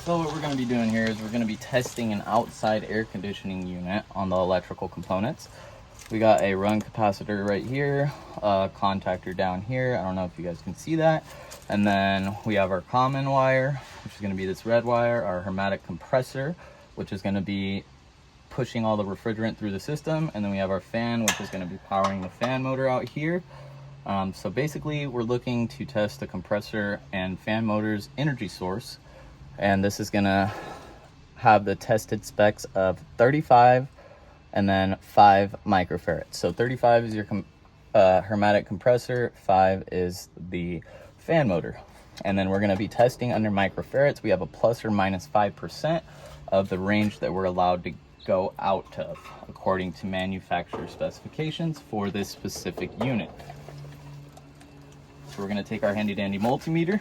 So what we're going to be doing here is we're going to be testing an outside air conditioning unit on the electrical components. We got a run capacitor right here, a contactor down here. I don't know if you guys can see that. And then we have our common wire, which is going to be this red wire, our hermetic compressor, which is going to be pushing all the refrigerant through the system. And then we have our fan, which is going to be powering the fan motor out here. So basically we're looking to test the compressor and fan motor's energy source. And this is gonna have the tested specs of 35 and then 5 microfarads. So 35 is your hermetic compressor, 5 is the fan motor. And then we're gonna be testing under microfarads. We have a plus or minus 5% of the range that we're allowed to go out of, according to manufacturer specifications for this specific unit. So we're gonna take our handy dandy multimeter,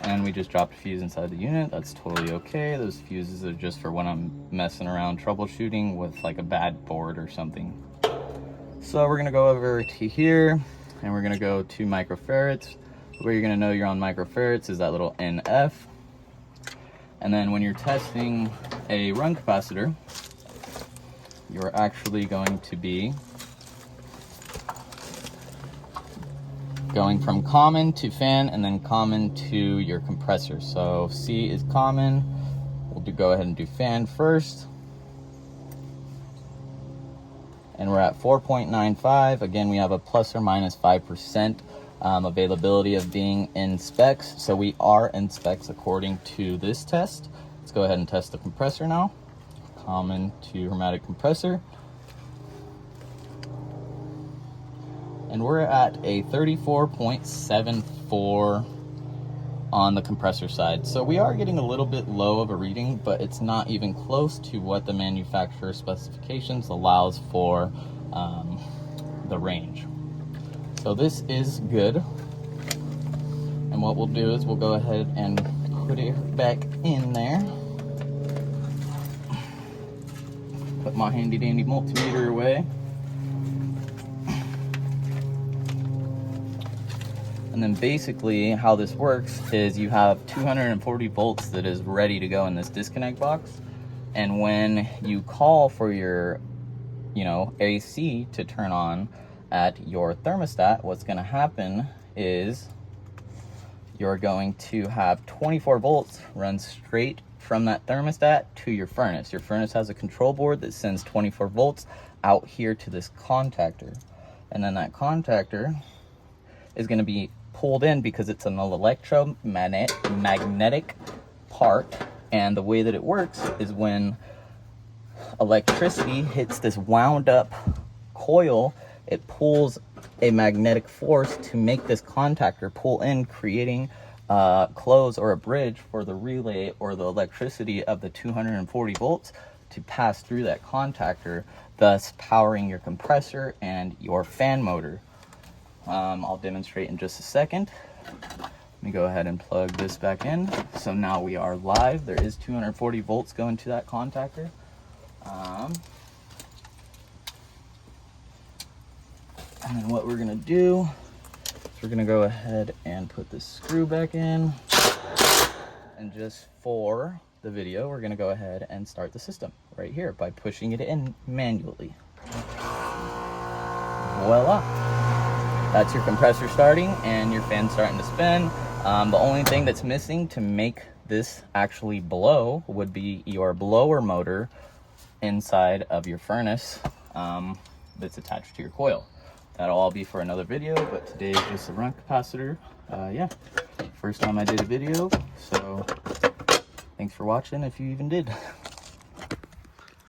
and we just dropped a fuse inside the unit. That's totally okay. Those fuses are just for when I'm messing around troubleshooting with like a bad board or something. So we're gonna go over to here and we're gonna go to microfarads. Where you're gonna know you're on microfarads is that little NF. And then when you're testing a run capacitor, you're actually going to be going from common to fan and then common to your compressor. So C is common. We'll go ahead and do fan first. And we're at 4.95. Again, we have a plus or minus 5% availability of being in specs. So we are in specs according to this test. Let's go ahead and test the compressor now. Common to hermetic compressor. And we're at a 34.74 on the compressor side. So we are getting a little bit low of a reading, but it's not even close to what the manufacturer specifications allows for the range. So this is good. And what we'll do is we'll go ahead and put it back in there. Put my handy dandy multimeter away. And then basically how this works is you have 240 volts that is ready to go in this disconnect box. And when you call for your, AC to turn on at your thermostat, what's going to happen is you're going to have 24 volts run straight from that thermostat to your furnace. Your furnace has a control board that sends 24 volts out here to this contactor. And then that contactor is going to be pulled in because it's an electromagnetic part, and the way that it works is when electricity hits this wound up coil, it pulls a magnetic force to make this contactor pull in, creating a close or a bridge for the relay or the electricity of the 240 volts to pass through that contactor, thus powering your compressor and your fan motor. I'll demonstrate in just a second. Let me go ahead and plug this back in. So now we are live. There is 240 volts going to that contactor. And then what we're gonna do is we're gonna go ahead and put this screw back in. And just for the video, we're gonna go ahead and start the system right here by pushing it in manually. Voila. That's your compressor starting and your fan starting to spin. The only thing that's missing to make this actually blow would be your blower motor inside of your furnace that's attached to your coil. That'll all be for another video, but today is just a run capacitor. Yeah, first time I did a video, so thanks for watching if you even did.